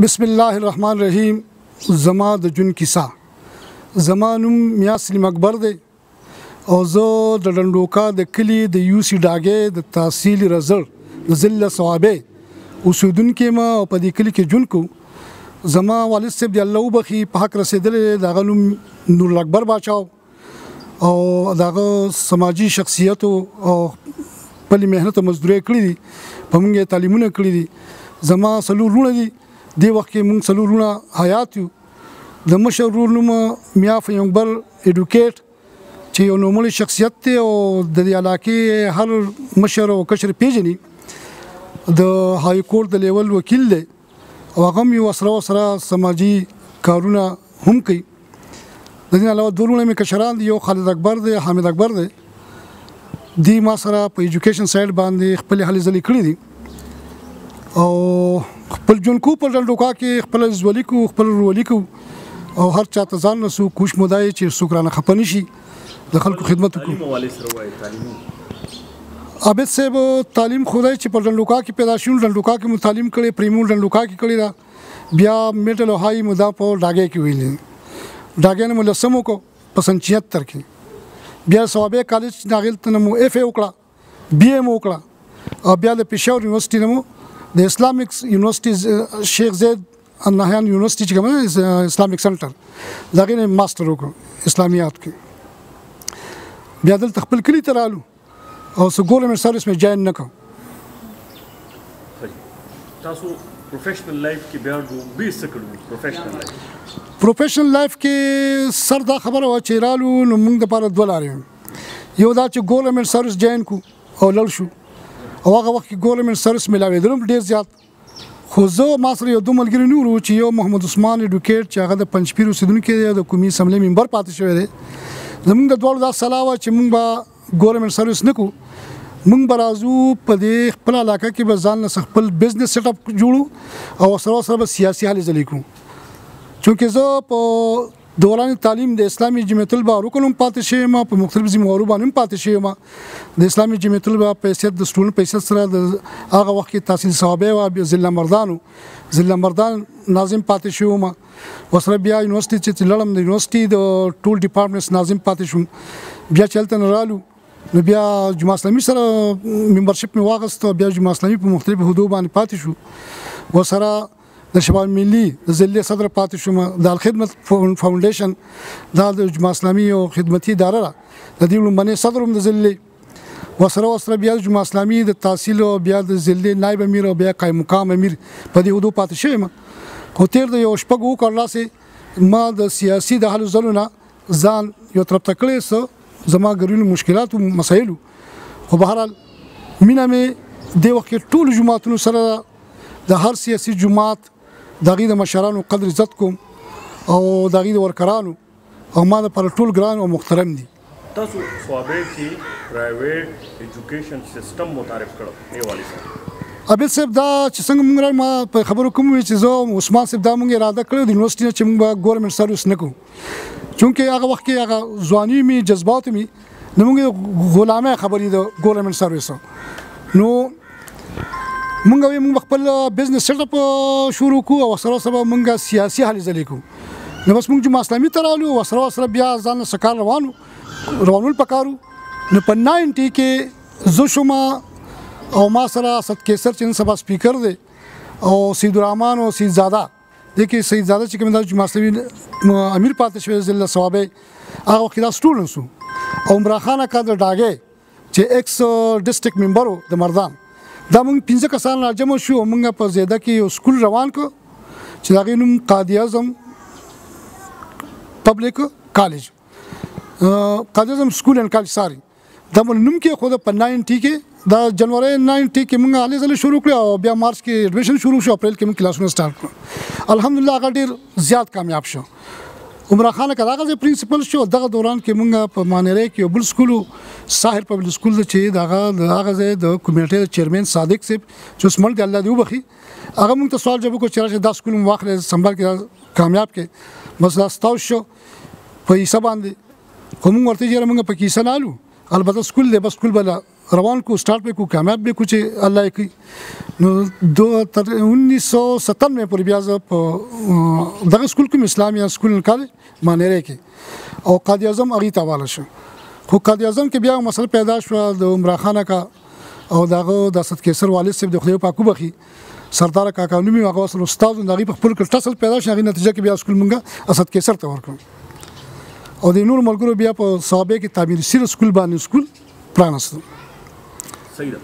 بسم الله الرحمن الرحیم. زما د جون کیسه. زمانم میا سلیم اکبر دی او زه د ډنډوکا د کلی د یوسی ډاګه د تحصیل رزل د ضلع ثوابه اوسیدونکو ما او په دې کلی کې جون کو زما والد صاحب دی الله وبخي په حق رسیدل د غلم نور اکبر بچاو او دغه سماجی شخصیت او په مهنت مزدوري کړی دي په موږ تعلیمونه کړی دي زما سلور رونه دي دی وخت کې موږ سلورونه حیات یو د مشر رور نوم میا فیمبر اډوکیټ چې یو نوموړی شخصیت دی او د علاقې هر مشر او کشر پیژني د های کورټ د لیول وکیل دی او هغه یو سره سماجی کارونه هم کوي د دې علاوه دورونه مې کشران دي یو خالد اکبر دی حامد اکبر دی ما سره په ایجوکیشن سایډ باندې خپل هلې ځلې کړې دي او خپل جون کو په ډنډوکا کې خپل زولي کو خپل رولي کو او هر چاته ځان نسو کوش مودای چې سوکرانه خپنی شي د خلکو خدمت کو عابد صاحب تعلیم خدای چې په ډنډوکا کې پیدا شول ډنډوکا کې مو تعلیم کړي پریمو ډنډوکا کې کړی دا بیا میټل هاي مدا په ډاګه کې ویلې ډاګه نه ملسمو کو په 75 کې بیا ثوابه کالج داخل تنمو اف ای وکړه بی ام وکړه او بیا د پېښور یونیورسيټي نمو د اسلامیک یونیورسيټي شیخ زید النهیان یونیورسيټي چې کومه اسلامیک سنټر دغه نه ماستر وکړ اسلامیات کې بیا دلته خپل کلی ترالو او سو ګورنمنت سرویس مې جاین نکو تاسو پروفیشنل لایف کې بیا به څه کړو پروفیشنل لایف کې سر دا خبره و چې رالو نو موږ د پاره دوه لارې یو دا چې ګورنمنت سرویس جاین کو او لړ شو او هغه وخت کې ګورنمنت سرویس ملاویدل ډیر زیات خو زه ما سره یو دوه ملګري نورو چې یو محمد عثمان اډوکیټ چې هغه د پنځپیر اوسیدونکو دی د قومي اسمبلی ممبر پاتې شوی دی زموږ د دوه دا سلاوه چې موږ به ګورنمنت سرویس نکو موږ به راځو په دې خپل علاقه کې به ځان له خپل بزنس سیټ اپ جوړو او سره به سیاسي حل ځلې کوو چونکه زه په دوران تعلیم د اسلامي جمعیت البا رکن پاتې شوم په مختلف ذمہوارو باندې پاتې شوم د اسلامي جمعیت البا په حیثیت د سټوډنټ په حیثیت سره د هغه وخت کې تحصیل ثوابه او ضلع مردان ناظم پاتې شوم وسره بیا یونیورسيټي چې لړم د یونیورسيټي د ټول ډپارټمنټس ناظم پاتې شوم بیا چلته نرالو نو بیا جماعت اسلامي سره ممبرشپ می واغست بیا جماعت اسلامي په مختلفو حدود باندې پاتې شو وسره د شباب ملي د ضلع صدر پاتې شوم د الخدمت فاونډیشن د جماعت اسلامي او خدمتي اداره د دې لومبني صدر هم د ضلع وسره بیا جماعت اسلامي د تحصیل او بیا د ضلع نائب امیر او بیا قائم مقام امیر په دې حدود پاتې شوم خو تیر د یو شپږ وکړلا سي ما د سیاسي د حل زلونه ځان یو طرف تکړه سو زما ګرینو مشکلات او مسایل خو بهر حال مینا مې د وخت ټول جماعتونو سره د هر سیاسي جماعت دغه د مشرانو قدر عزت کوم او دغه د ورکرانو او ما د پر ټول ګران او محترم دي تاسو صوابه کې پرایویټ ایجوکیشن سیستم متعارف کړو ایوالي سره ابل صاحب دا چې څنګه موږ ما په خبرو کوم چې زه عثمان صاحب دا موږ اراده کړو د یونیورسيټي چې موږ ګورنمنت سرویس نکو چونکه هغه وخت کې هغه ځواني می جذبات می نو موږ غلامه خبرې د ګورنمنت سرویس نو موږ خپل بزنس سیټ اپ شروع کو او سره موږ سیاسي حل ځلې کو نو بس موږ جماعت اسلامي ترالو او سره بیا ځان سکار روانول پکارو نو په 90 کې زو شما او ما سره صد کیسر چې سبا سپیکر دی او سید الرحمن او سید زاده د کې سید زاده چې کوم د جماعت اسلامي امیر پاتې شوی ضلع ثوابه هغه وخت دا سټوډنټس او عمر خان کادر ډاګه چې ایکس ډیسټریکټ ممبر د مردان دا موږ 15 کسان راجمع شو موږ په زیاده کې یو سکول روان کو چې دا نوم قاضي اعظم پبلک کالج قاضي اعظم سکول اینڈ کالج ساری دا نوم کې خو په 90 کې دا جنوري 90 کې موږ علي زله شروع کړو او بیا مارچ کې ایډمیشن شروع شو اپریل کې موږ کلاسونه سٹارټ کړو الحمدلله هغه ډیر زیات کامیاب شو عمر خان کراغه پرنسپل شو دغه دوران کې موږ په مانره کې بل سکول ساحل پبلک سکول چې دغه د کمیټې چیرمن صادق صاحب چې سمل دی الله دی وبخي هغه موږ ته سوال جواب کو چې دا سکول واخله سمبل کې کامیاب کې بس دا ستاو شو په حساب باندې کوم ورته چې موږ په کې سنالو البته سکول دی بس سکول بل روان کو سٹارټ به کو کامیاب به کو چې الله یې کوي نو 1997 پورې بیا زه په دغه سکول کې اسلامي سکول کالج مانیره کې او قائد اعظم هغه ته حواله شو خو قائد اعظم کې بیا مسله پیدا شو د عمرا خانه کا او دغه د اسد کیسر والد صاحب د خدای پاکو بخي سردار کاکا نومي هغه اصل استاد دغه په خپل ټسل پیدا شو هغه نتیجه کې بیا سکول مونږه اسد کیسر ته ورکړو او د نور ملګرو بیا په صحابه کې تعمیر سیر سکول باندې سکول پرانستو صحیح ده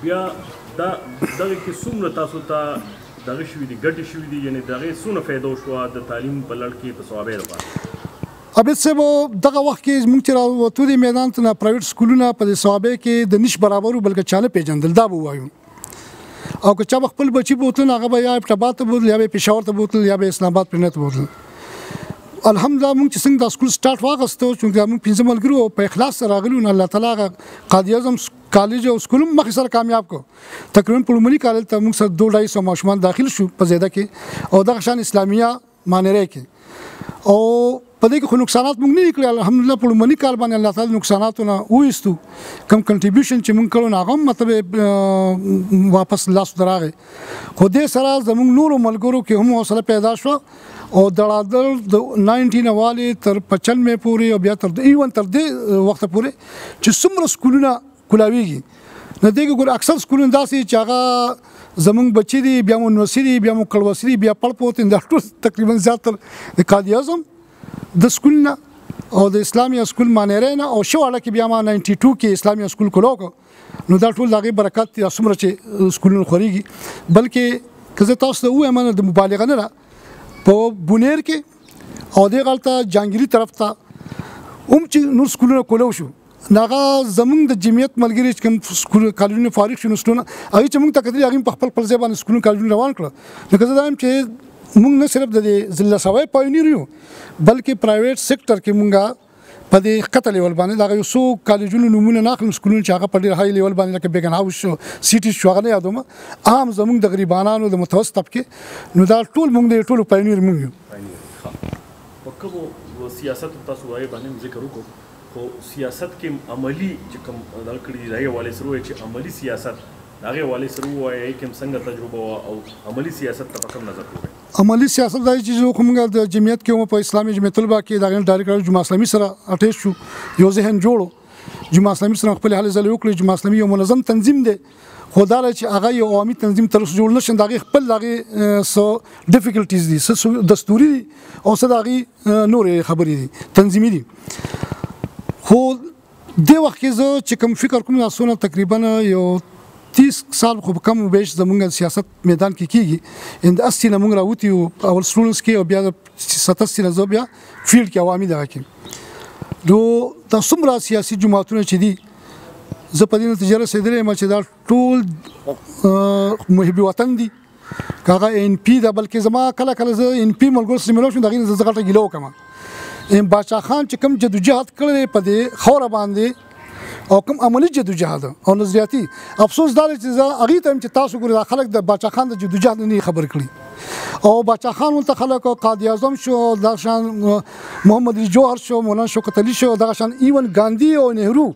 بیا دا دغه کې څومره تاسو ته دغه شوي دي ګټې شوي دي یعنی دغه څونه فایده وشوه د تعلیم په لړ کې په صحابه لپاره ابد صاحب دغه وخت کې موږ چې راووتو د میدان ته پرایویټ سکولونه په صحابه کې د نش برابرو بلکې چانه پیژندل دا وایو او که چا خپل بچي بوتل هغه به یا ابتدات بوتل یا به پېښور ته بوتل یا به اسلام آباد پرنت بوتل الحمدلله موږ چې څنګه د سکول سٹارټ واغستو چې موږ 15 ملګرو په اخلاص سره راغلو نو الله تعالی قائد اعظم کالج او سکول مخ سره کامیاب کو تقریبا په لومړي کال ته موږ سره 250 ماشومان داخل شو په زیاده کې او د شان اسلامیه مانره کې او په دې کې خو نقصانات موږ نه کړل الحمدلله په لومړي کال باندې الله تعالی نقصاناتونه وېستو کم کنټریبیوشن چې موږ کړو هغه مطلب واپس لاس دراغه خو دې سره زموږ نور ملګرو کې هم حوصله پیدا شو او دړادل د 19 والی تر 95 پورې او بیا تر ایون تر دې وخت پورې چې څومره سکولونه کولاویږي نه دیګ ګور اکثر سکولونه داسې چې هغه زمونږ بچی دي بیا مو نوسری بیا مو کلوسری بیا پړ پوتین دا ټول تقریبا زیاتره د قائد اعظم د سکولونه او د اسلامي سکول مانیره نه او شواله کې بیا ما 92 کې اسلامي سکول کولو نو دا ټول دغه برکات دي څومره چې سکولونه خوريږي بلکې کزه تاسو ته وایم د مبالغه نه په بونیر کې او د غلطه جانګيري طرف ته چې نور سکولونه کولو شو ناغه زمونږ د جمعیت ملګری چې کوم سکول کالجونه فارغ شونه ستونه هغه چې موږ ته کتري هغه په خپل ځای باندې سکولونه کالجونه روان کړ نو که زه وایم چې موږ نه صرف د ضلع سوای پاینیر یو بلکې پرایویټ سېکټر کې موږ په دې خطر لیول باندې دا یو څو کالجونو نمونه ناخلم سکولونه چې هغه په ډیر هاي لیول باندې لکه بیگن هاوس شو سیټي شو هغه یادوم عام زمونږ د غریبانو د متوسط طبقه نو دا ټول موږ د ټولو پاینیر موږ یو په کوم سیاست تاسو وايي باندې ذکر وکړو خو سیاست کې عملی چې کوم د کړي راي والے سره چې عملی سیاست هغه والے سره وایي کوم څنګه تجربه او عملی سیاست ته کوم نظر کوي عملی سیاست دای چې کومه د جمعیت کې په اسلامي جمعیت البا کې دا ډایرکټر جمعه اسلامي سره اټیچ شو یو ذهن جوړو جمعه اسلامي سره خپل حل زل وکړي جمعه اسلامي یو منظم تنظیم دی خدای چې هغه یو عوامي تنظیم تر اوسه جوړ نشي دا خپل هغه سو ډیفیکلټیز دي سو دستوري او صداغي نور خبرې دي تنظیمي دي خو د وخت کې زه چې کوم فکر کوم تاسو تقریبا یو 30 سال خو کم بیش زمونږ سیاست میدان کې کیږي اند 80 نه موږ راوتی او اول سټوډنټس کې او بیا 87 نه زه بیا فیلډ کې عوامي دغه کې نو د څومره سیاسي جماعتونه چې دي زه په دې نتیجه رسیدلې ما چې دا ټول محبي وطن دي کاغه ان پی دا بلکې زما کله کله زه ان پی ملګرو سره ملو شم دغه زه غټه ګیلو کوم بادشاہ خان چې کوم جدوجہد کړي په دې خوره باندې او کوم عملی جدوجہد او نظریاتي افسوس دا چې هغه ته چې تاسو ګورئ خلک د بادشاہ خان د جدوجہد نه خبر کړي او بادشاہ خان ولته خلک قائد اعظم شو د شان محمد جوهر شو مولانا شوکت علي شو د شان ایون ګاندھی او نهرو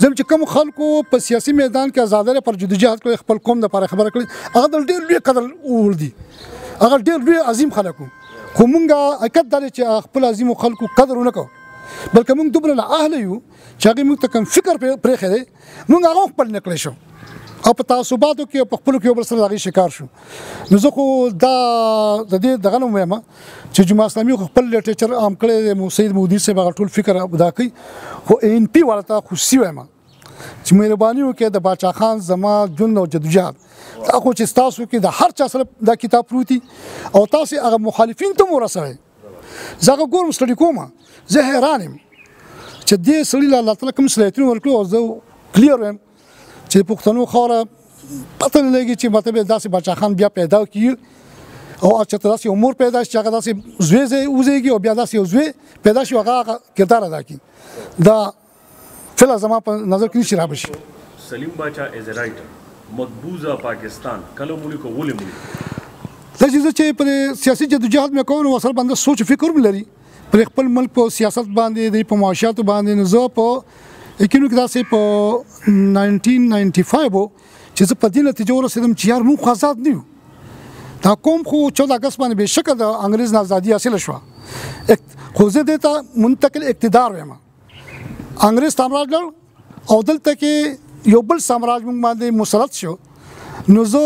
زم چې کوم خلکو په سیاسي میدان کې آزادۍ پر جدوجہد کوي خپل قوم د لپاره خبره کړي هغه ډېر لوی قدر ور دي هغه ډېر لوی عظیم خلکو خو مونږه اکد درې چې خپل عظیم خلکو قدر ونکو بلکې مونږ دوبره له اهل یو چې هغه مونږ ته کوم فکر پرې خره مونږ هغه خپل نکړې شو او په تعصباتو کې په خپل کې بل سره هغه شکار شو نو زه خو دا د دې دغه نوم یم چې جمعه اسلامي خپل لټریچر عام کړی سید مودودي صاحب هغه ټول فکر ادا کوي خو ان پی ورته خوشي وایم چې مهرباني وکړه د بادشاہ خان زما جون او جدوجہد دا خو چې تاسو کې د هر چا سره دا کتاب پروتي او تاسو هغه مخالفین ته ورسوي زه ګورم سټډي کوم زه حیران یم چې دې سړي الله تعالی کوم صلاحیتونه ورکړو او زه کلیر یم چې پښتنو خوره پته نه لګي چې مطلب داسې بادشاہ خان بیا پیدا کیږي او چې تاسو امور پیدا شي هغه داسې زوی وزيږي او بیا داسې زوی پیدا شي هغه کردار ادا کوي دا فل زما په نظر کې نشي رابشي سلیم باچا از رائټر مقبوضه پاکستان کله مونږ کو ولې مونږ چې په سیاسي جدوجہد مې کوم وسر باندې سوچ فکر ملري پر خپل ملک په سیاست باندې د په معاشات باندې نزو په یقینو کې داسې په 1995 چې زه په دې نتیجه ورسېدم چې یار موږ آزاد نه یو. دا قوم خو 14 اګست باندې بېشکه د انګریز نه ازادي حاصله شوه، خو زه دې ته منتقل اقتدار وایم. انګریز سامراج لړ او دلته کې یو بل سامراج موږ باندې مسلط شو. نو زه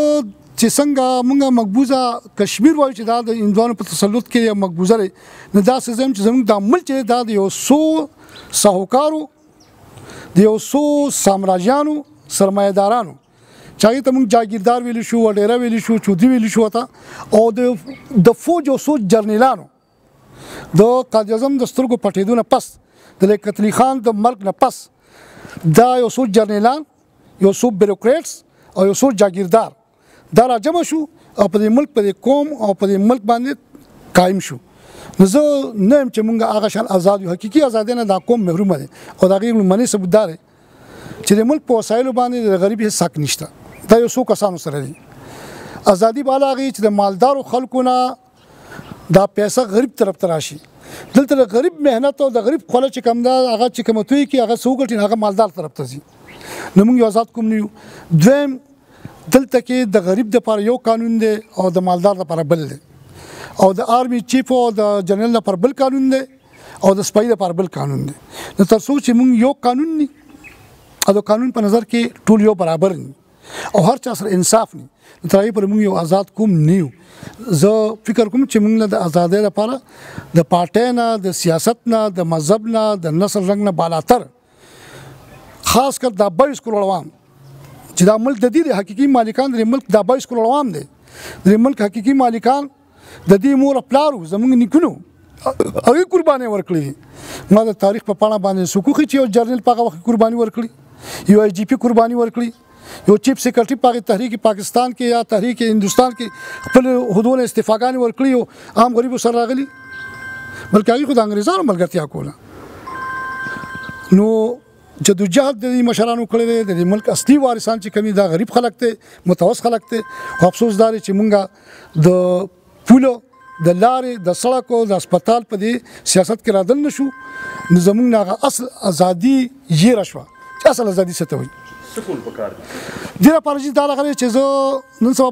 چې څنګه موږ مقبوضه کشمیر وایو چې دا د هندوانو په تسلط کې یو مقبوضه دی، نو دا څه زم چې زموږ د عمل چې دا د یو څو ساهوکارو د یو څو سامراجیانو سرمایه‌دارانو چاہیے ته موږ جاگیردار ویلی شو، وډیره ویلی شو، چودي ویلی شو ته، او د فوج او سوچ جرنیلانو د قائد اعظم د سترګو پټېدو نه پس د لیاقت علي خان د مرګ نه پس دا یو څو جرنیلان، یو څو بیوروکریټس او یو څو جاگیردار دا راجمع شو او په دې ملک، په دې قوم او په دې ملک باندې قایم شو. نو زه نه یم چې موږ هغه شان آزاد یو. حقیقي ازادي نه دا قوم محروم دی او دا غیر منی ثبوت دی چې د ملک په وسایلو باندې د غریب هیڅ حق نشته. دا یو څو کسانو سره دي. ازادي بالا غي چې د مالدارو خلکو نه دا پیسې غریب طرف ته راشي. دلته د غریب مهنت او د غریب خوله چې کم دا هغه چې کومتوي کې هغه سوګټین هغه مالدار طرف ته ځي. نو موږ آزاد کوم نه یو. دویم دلته کې د غریب د لپاره یو قانون دی او د مالدار لپاره بل دی، او د آرمي چیف او د جنرال لپاره بل قانون دی او د سپای لپاره بل قانون دی. نو تر څو چې موږ یو قانون ني او د قانون په نظر کې ټول یو برابر ني او هر چا سره انصاف ني، نو تر هغه پر موږ یو آزاد کوم نه یو. زه فکر کوم چې موږ د ازادۍ لپاره د پارټۍ نه، د سیاست نه، د مذهب نه، د نسل رنګ نه بالاتر خاص کر د 22 کروڑ عوام چې دا ملک د دې حقيقي مالکان د ملک د 22 کروڑ عوام دي. د ملک حقيقي مالکان د دې مور پلارو زمونږ نیکونو هغه قرباني ورکړي. ما د تاریخ په پاڼه باندې سکوخي چې یو جرنل په هغه وخت قرباني ورکړي، یو آی جی پی قرباني ورکړي، یو چیف سیکرټری په تحریک پاکستان کې یا تحریک هندوستان کې خپل حدود استفاګان ورکړي او عام غریبو سره راغلي، بلکې هغه خو د انګریزانو ملګرتیا کوله. نو جدوجہد د مشرانو کړي د ملک اصلي وارثان چې کمی دا غریب خلک ته متوسط خلک ته. افسوس دار چې مونږه د پولو د لارې د سړکو د هسپتال په دې سیاست کې رادل نشو. نو زمونږ هغه اصل ازادي یې راشوه. اصل ازادي څه ته وایي؟ سکول پکار دي ډیره پارجي دا لغړي چې زه نن سبا